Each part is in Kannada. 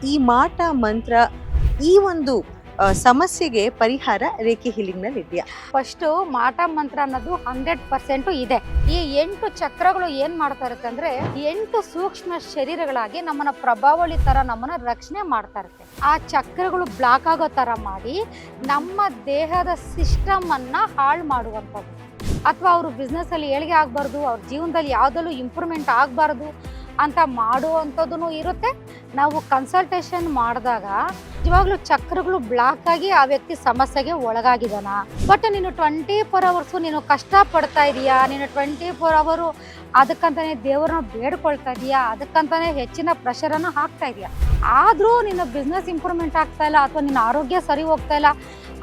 ಈ ಮಾಟ ಮಂತ್ರ ಈ ಒಂದು ಸಮಸ್ಯೆಗೆ ಪರಿಹಾರ ರೇಖೆ ಹೀಲಿಂಗ್ ನಲ್ಲಿ ಇದೆಯಾ? ಫಸ್ಟ್ ಮಾಟ ಮಂತ್ರ ಅನ್ನೋದು 100% ಇದೆ. ಈ 8 ಚಕ್ರಗಳು ಏನ್ ಮಾಡ್ತಾ ಇರುತ್ತೆ ಅಂದ್ರೆ 8 ಸೂಕ್ಷ್ಮ ಶರೀರಗಳಾಗಿ ನಮ್ಮನ್ನ ಪ್ರಭಾವಳಿ ತರ ನಮ್ಮನ್ನ ರಕ್ಷಣೆ ಮಾಡ್ತಾ ಇರುತ್ತೆ. ಆ ಚಕ್ರಗಳು ಬ್ಲಾಕ್ ಆಗೋ ತರ ಮಾಡಿ ನಮ್ಮ ದೇಹದ ಸಿಸ್ಟಮ್ ಅನ್ನ ಹಾಳು ಮಾಡುವಂಥದ್ದು, ಅಥವಾ ಅವ್ರ ಬಿಸ್ನೆಸ್ ಅಲ್ಲಿ ಏಳಿಗೆ ಆಗ್ಬಾರ್ದು, ಅವ್ರ ಜೀವನದಲ್ಲಿ ಯಾವ್ದಲ್ಲೂ ಇಂಪ್ರೂವ್ಮೆಂಟ್ ಆಗ್ಬಾರ್ದು ಅಂತ ಮಾಡುವಂಥದ್ದು ಇರುತ್ತೆ. ನಾವು ಕನ್ಸಲ್ಟೇಷನ್ ಮಾಡಿದಾಗ ನಿಜವಾಗ್ಲೂ ಚಕ್ರಗಳು ಬ್ಲಾಕ್ ಆಗಿ ಆ ವ್ಯಕ್ತಿ ಸಮಸ್ಯೆಗೆ ಒಳಗಾಗಿದ್ದಾನ, ಬಟ್ ನೀನು 24 hours ನೀನು ಕಷ್ಟ ಪಡ್ತಾ ಇದೀಯಾ, ನೀನು 24 hours ಅದಕ್ಕಂತಾನೆ ದೇವರನ್ನ ಬೇಡ್ಕೊಳ್ತಾ ಇದೀಯಾ, ಅದಕ್ಕಂತಾನೆ ಹೆಚ್ಚಿನ ಪ್ರೆಷರನ್ನು ಹಾಕ್ತಾ ಇದೀಯಾ, ಆದ್ರೂ ನಿನ್ನ ಬಿಸ್ನೆಸ್ ಇಂಪ್ರೂವ್ಮೆಂಟ್ ಆಗ್ತಾ ಇಲ್ಲ ಅಥವಾ ನಿನ್ನ ಆರೋಗ್ಯ ಸರಿ ಹೋಗ್ತಾ ಇಲ್ಲ,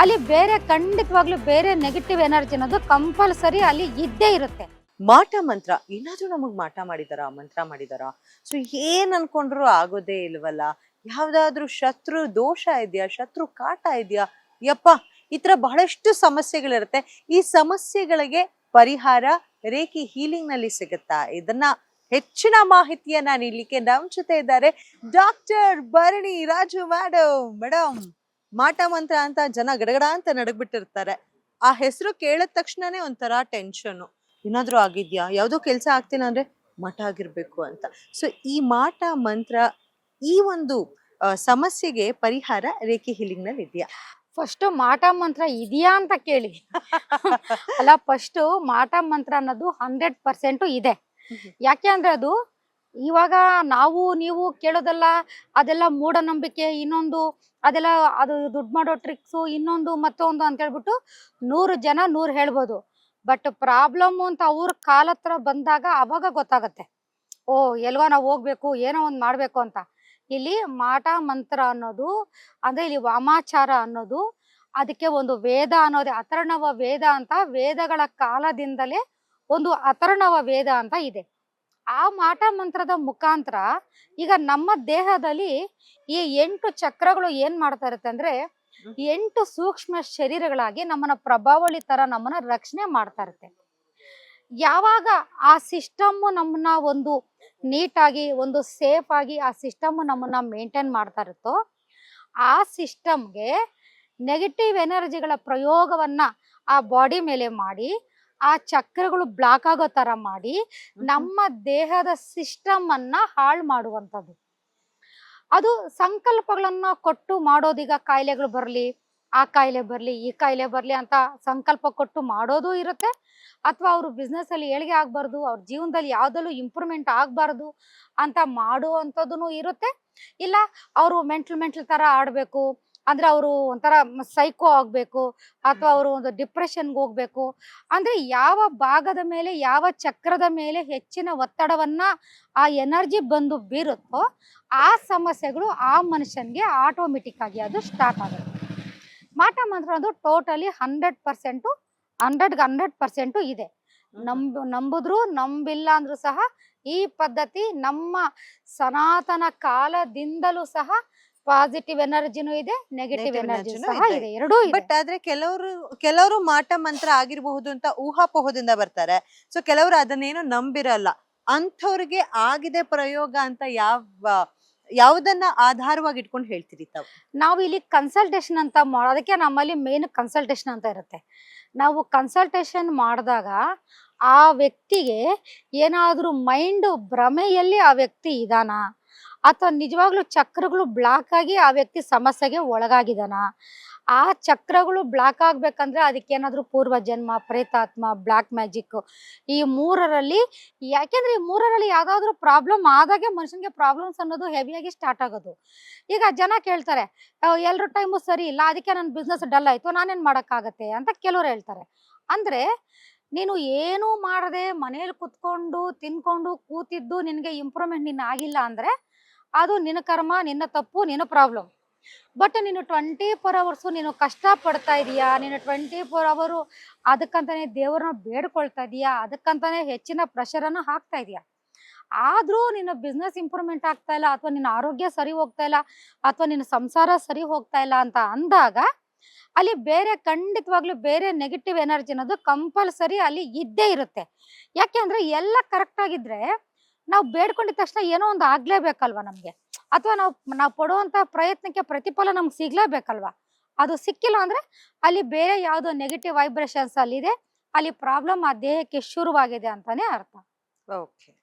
ಅಲ್ಲಿ ಬೇರೆ ಖಂಡಿತವಾಗ್ಲೂ ಬೇರೆ ನೆಗೆಟಿವ್ ಎನರ್ಜಿ ಅನ್ನೋದು ಕಂಪಲ್ಸರಿ ಅಲ್ಲಿ ಇದ್ದೇ ಇರುತ್ತೆ. ಮಾಟ ಮಂತ್ರ ಏನಾದ್ರೂ ನಮಗ್ ಮಾಟ ಮಾಡಿದಾರ, ಮಂತ್ರ ಮಾಡಿದಾರ? ಸೊ ಏನ್ ಅನ್ಕೊಂಡ್ರು ಆಗೋದೇ ಇಲ್ವಲ್ಲ. ಯಾವ್ದಾದ್ರು ಶತ್ರು ದೋಷ ಇದೆಯಾ, ಶತ್ರು ಕಾಟ ಇದೆಯಾ? ಯಪ್ಪ, ಈ ತರ ಬಹಳಷ್ಟು ಸಮಸ್ಯೆಗಳಿರುತ್ತೆ. ಈ ಸಮಸ್ಯೆಗಳಿಗೆ ಪರಿಹಾರ ರೇಖಿ ಹೀಲಿಂಗ್ ನಲ್ಲಿ ಸಿಗುತ್ತಾ? ಇದನ್ನ ಹೆಚ್ಚಿನ ಮಾಹಿತಿಯನ್ನ ನೀಡ್ಲಿಕ್ಕೆ ನಮ್ ಜೊತೆ ಇದ್ದಾರೆ ಡಾಕ್ಟರ್ ಭರಣಿ ರಾಜು ಮೇಡಮ್. ಮಾಟ ಮಂತ್ರ ಅಂತ ಜನ ಗಡಗಡ ಅಂತ ನಡಗ್ಬಿಟ್ಟಿರ್ತಾರೆ. ಆ ಹೆಸರು ಕೇಳಿದ ತಕ್ಷಣನೇ ಒಂಥರ ಟೆನ್ಷನ್. ಏನಾದ್ರೂ ಆಗಿದ್ಯಾ, ಯಾವ್ದೋ ಕೆಲ್ಸ ಆಗ್ತಿಲ್ಲ ಅಂದ್ರೆ ಮಠ ಆಗಿರ್ಬೇಕು ಅಂತ. ಸೊ ಈ ಮಾಟ ಮಂತ್ರ ಈ ಒಂದು ಸಮಸ್ಯೆಗೆ ಪರಿಹಾರ ರೇಖೆ ಹೀಲಿಂಗ್ ನಲ್ಲಿ ಇದೆಯಾ? ಫಸ್ಟ್ ಮಾಟ ಮಂತ್ರ ಇದೆಯಾ ಅಂತ ಕೇಳಿ ಅಲ್ಲ, ಫಸ್ಟ್ ಮಾಟ ಮಂತ್ರ ಅನ್ನೋದು 100% ಇದೆ. ಯಾಕೆ ಅಂದ್ರೆ ಅದು ಇವಾಗ ನಾವು ನೀವು ಕೇಳೋದಲ್ಲ, ಅದೆಲ್ಲ ಮೂಢನಂಬಿಕೆ, ಇನ್ನೊಂದು ಅದೆಲ್ಲ ಅದು ದುಡ್ಡು ಮಾಡೋ ಟ್ರಿಕ್ಸು, ಇನ್ನೊಂದು ಮತ್ತೊಂದು ಅಂತ ಹೇಳ್ಬಿಟ್ಟು 100 ಜನ 100 ಹೇಳ್ಬೋದು. ಬಟ್ ಪ್ರಾಬ್ಲಮ್ ಅಂತ ಅವ್ರ ಕಾಲ ಹತ್ರ ಬಂದಾಗ ಅವಾಗ ಗೊತ್ತಾಗತ್ತೆ, ಓ ಎಲ್ಗೋ ನಾವು ಹೋಗ್ಬೇಕು, ಏನೋ ಒಂದು ಮಾಡ್ಬೇಕು ಅಂತ. ಇಲ್ಲಿ ಮಾಟ ಮಂತ್ರ ಅನ್ನೋದು ಅಂದ್ರೆ ಇಲ್ಲಿ ವಾಮಾಚಾರ ಅನ್ನೋದು ಅದಕ್ಕೆ ಒಂದು ವೇದ ಅನ್ನೋದೇ, ಅಥರ್ಣವ ವೇದ ಅಂತ, ವೇದಗಳ ಕಾಲದಿಂದಲೇ ಒಂದು ಅಥರ್ಣವ ವೇದ ಅಂತ ಇದೆ. ಆ ಮಾಟ ಮಂತ್ರದ ಮುಖಾಂತರ ಈಗ ನಮ್ಮ ದೇಹದಲ್ಲಿ ಈ 8 ಚಕ್ರಗಳು ಏನ್ ಮಾಡ್ತಾ ಇರುತ್ತೆ ಅಂದ್ರೆ 8 ಸೂಕ್ಷ್ಮ ಶರೀರಗಳಾಗಿ ನಮ್ಮನ್ನ ಪ್ರಭಾವಳಿ ತರ ನಮ್ಮನ್ನ ರಕ್ಷಣೆ ಮಾಡ್ತಾ ಇರುತ್ತೆ. ಯಾವಾಗ ಆ ಸಿಸ್ಟಮ್ ನಮ್ಮನ್ನ ಒಂದು ನೀಟಾಗಿ ಒಂದು ಸೇಫ್ ಆಗಿ ಆ ಸಿಸ್ಟಮ್ ನಮ್ಮನ್ನ ಮೇಂಟೈನ್ ಮಾಡ್ತಾ ಇರುತ್ತೋ, ಆ ಸಿಸ್ಟಮ್ಗೆ ನೆಗೆಟಿವ್ ಎನರ್ಜಿಗಳ ಪ್ರಯೋಗವನ್ನ ಆ ಬಾಡಿ ಮೇಲೆ ಮಾಡಿ ಆ ಚಕ್ರಗಳು ಬ್ಲಾಕ್ ಆಗೋ ತರ ಮಾಡಿ ನಮ್ಮ ದೇಹದ ಸಿಸ್ಟಮ್ ಅನ್ನ ಹಾಳು ಮಾಡುವಂಥದ್ದು. ಅದು ಸಂಕಲ್ಪಗಳನ್ನ ಕೊಟ್ಟು ಮಾಡೋದೀಗ ಕಾಯಿಲೆಗಳು ಬರ್ಲಿ, ಆ ಕಾಯಿಲೆ ಬರ್ಲಿ, ಈ ಕಾಯಿಲೆ ಬರ್ಲಿ ಅಂತ ಸಂಕಲ್ಪ ಕೊಟ್ಟು ಮಾಡೋದು ಇರುತ್ತೆ. ಅಥವಾ ಅವ್ರ ಬಿಸ್ನೆಸ್ ಅಲ್ಲಿ ಏಳಿಗೆ ಆಗ್ಬಾರ್ದು, ಅವ್ರ ಜೀವನದಲ್ಲಿ ಯಾವ್ದಲ್ಲೂ ಇಂಪ್ರೂವ್ಮೆಂಟ್ ಆಗ್ಬಾರ್ದು ಅಂತ ಮಾಡುವಂಥದ್ದು ಇರುತ್ತೆ. ಇಲ್ಲ ಅವರು ಮೆಂಟಲ್ ತರ ಆಡ್ಬೇಕು ಅಂದ್ರೆ ಅವರು ಒಂಥರ ಸೈಕೋ ಆಗ್ಬೇಕು, ಅಥವಾ ಅವರು ಒಂದು ಡಿಪ್ರೆಷನ್ಗೆ ಹೋಗ್ಬೇಕು ಅಂದ್ರೆ ಯಾವ ಭಾಗದ ಮೇಲೆ, ಯಾವ ಚಕ್ರದ ಮೇಲೆ ಹೆಚ್ಚಿನ ಒತ್ತಡವನ್ನ ಆ ಎನರ್ಜಿ ಬಂದು ಬೀರುತ್ತೋ ಆ ಸಮಸ್ಯೆಗಳು ಆ ಮನುಷ್ಯನ್ಗೆ ಆಟೋಮೆಟಿಕ್ ಆಗಿ ಅದು ಸ್ಟಾರ್ಟ್ ಆಗುತ್ತೆ. ಮಾಟ ಮಂತ್ರ ಅದು ಟೋಟಲಿ 100% 100% ಇದೆ. ನಂಬಿದ್ರು ನಂಬಿಲ್ಲ ಅಂದ್ರೂ ಸಹ ಈ ಪದ್ಧತಿ ನಮ್ಮ ಸನಾತನ ಕಾಲದಿಂದಲೂ ಸಹ ಪಾಸಿಟಿವ್ ಎನರ್ಜಿನೂ ಇದೆ, ನೆಗೆಟಿವ್ ಎನರ್ಜಿ ಸಹ ಇದೆ, ಎರಡೂ ಇದೆ. ಬಟ್ ಆದ್ರೆ ಕೆಲವರು ಮಾಟ ಮಂತ್ರ ಆಗಿರಬಹುದು ಅಂತ ಊಹಾಪೋಹದಿಂದ ಬರ್ತಾರೆ. ಸೊ ಕೆಲವರು ಅದನ್ನೇನು ನಂಬಿರಲ್ಲ. ಅಂಥವ್ರಿಗೆ ಆಗಿದೆ ಪ್ರಯೋಗ ಅಂತ ಯಾವ್ದನ್ನ ಆಧಾರವಾಗಿ ಇಟ್ಕೊಂಡು ಹೇಳ್ತೀರಿ ತಾವು? ನಾವು ಇಲ್ಲಿ ಕನ್ಸಲ್ಟೇಷನ್ ಅಂತ ಮಾಡೋದಕ್ಕೆ ನಮ್ಮಲ್ಲಿ ಮೇನ್ ಕನ್ಸಲ್ಟೇಷನ್ ಅಂತ ಇರುತ್ತೆ. ನಾವು ಕನ್ಸಲ್ಟೇಷನ್ ಮಾಡಿದಾಗ ಆ ವ್ಯಕ್ತಿಗೆ ಏನಾದ್ರೂ ಮೈಂಡ್ ಭ್ರಮೆಯಲ್ಲಿ ಆ ವ್ಯಕ್ತಿ ಇದಾನ, ಅಥವಾ ನಿಜವಾಗ್ಲೂ ಚಕ್ರಗಳು ಬ್ಲಾಕ್ ಆಗಿ ಆ ವ್ಯಕ್ತಿ ಸಮಸ್ಯೆಗೆ ಒಳಗಾಗಿದಾನ. ಆ ಚಕ್ರಗಳು ಬ್ಲಾಕ್ ಆಗ್ಬೇಕಂದ್ರೆ ಅದಕ್ಕೇನಾದ್ರೂ ಪೂರ್ವ ಜನ್ಮ, ಪ್ರೇತಾತ್ಮ, ಬ್ಲಾಕ್ ಮ್ಯಾಜಿಕ್, ಈ ಮೂರರಲ್ಲಿ, ಯಾಕೆಂದ್ರೆ ಈ ಮೂರರಲ್ಲಿ ಯಾವ್ದಾದ್ರು ಪ್ರಾಬ್ಲಮ್ ಆದಾಗೆ ಮನುಷ್ಯನಿಗೆ ಪ್ರಾಬ್ಲಮ್ಸ್ ಅನ್ನೋದು ಹೆವಿಯಾಗಿ ಸ್ಟಾರ್ಟ್ ಆಗೋದು. ಈಗ ಜನ ಕೇಳ್ತಾರೆ, ಎಲ್ರ ಟೈಮು ಸರಿ ಇಲ್ಲ, ಅದಕ್ಕೆ ನನ್ನ ಬಿಸ್ನೆಸ್ ಡಲ್ ಆಯ್ತು, ನಾನೇನ್ ಮಾಡಕ್ಕಾಗತ್ತೆ ಅಂತ ಕೆಲವ್ರು ಹೇಳ್ತಾರೆ. ಅಂದ್ರೆ ನೀನು ಏನು ಮಾಡದೆ ಮನೇಲಿ ಕುತ್ಕೊಂಡು ತಿನ್ಕೊಂಡು ಕೂತಿದ್ದು ನಿನ್ಗೆ ಇಂಪ್ರೂವ್ಮೆಂಟ್ ನಿನ್ನ ಆಗಿಲ್ಲ ಅಂದ್ರೆ ಅದು ನಿನ್ನ ಕರ್ಮ, ನಿನ್ನ ತಪ್ಪು, ನಿನ್ನ ಪ್ರಾಬ್ಲಮ್. ಬಟ್ ನೀನು 24 hours ನೀನು ಕಷ್ಟ ಪಡ್ತಾ ಇದೀಯಾ, ನೀನು 24 hours ಅದಕ್ಕಂತಾನೆ ದೇವರನ್ನ ಬೇಡ್ಕೊಳ್ತಾ ಇದೀಯಾ, ಅದಕ್ಕಂತಾನೆ ಹೆಚ್ಚಿನ ಪ್ರೆಷರನ್ನು ಹಾಕ್ತಾ ಇದೀಯಾ, ಆದ್ರೂ ನಿನ್ನ ಬಿಸ್ನೆಸ್ ಇಂಪ್ರೂವ್ಮೆಂಟ್ ಆಗ್ತಾ ಇಲ್ಲ, ಅಥವಾ ನಿನ್ನ ಆರೋಗ್ಯ ಸರಿ ಹೋಗ್ತಾ ಇಲ್ಲ, ಅಥವಾ ನಿನ್ನ ಸಂಸಾರ ಸರಿ ಹೋಗ್ತಾ ಇಲ್ಲ ಅಂತ ಅಂದಾಗ ಅಲ್ಲಿ ಬೇರೆ ಖಂಡಿತವಾಗ್ಲೂ ಬೇರೆ ನೆಗೆಟಿವ್ ಎನರ್ಜಿ ಅನ್ನೋದು ಕಂಪಲ್ಸರಿ ಅಲ್ಲಿ ಇದ್ದೇ ಇರುತ್ತೆ. ಯಾಕೆ ಅಂದ್ರೆ ಎಲ್ಲ ಕರೆಕ್ಟ್ ಆಗಿದ್ರೆ ನಾವು ಬೇಡ್ಕೊಂಡಿದ ತಕ್ಷಣ ಏನೋ ಒಂದು ಆಗ್ಲೇಬೇಕಲ್ವಾ ನಮ್ಗೆ. ಅಥವಾ ನಾವು ಪಡುವಂತ ಪ್ರಯತ್ನಕ್ಕೆ ಪ್ರತಿಫಲ ನಮ್ಗೆ ಸಿಗ್ಲೇಬೇಕಲ್ವಾ? ಅದು ಸಿಕ್ಕಿಲ್ಲ ಅಂದ್ರೆ ಅಲ್ಲಿ ಬೇರೆ ಯಾವ್ದೋ ನೆಗೆಟಿವ್ ವೈಬ್ರೇಷನ್ಸ್ ಅಲ್ಲಿ ಇದೆ, ಅಲ್ಲಿ ಪ್ರಾಬ್ಲಮ್ ಆ ದೇಹಕ್ಕೆ ಶುರುವಾಗಿದೆ ಅಂತಾನೆ ಅರ್ಥ. ಓಕೆ.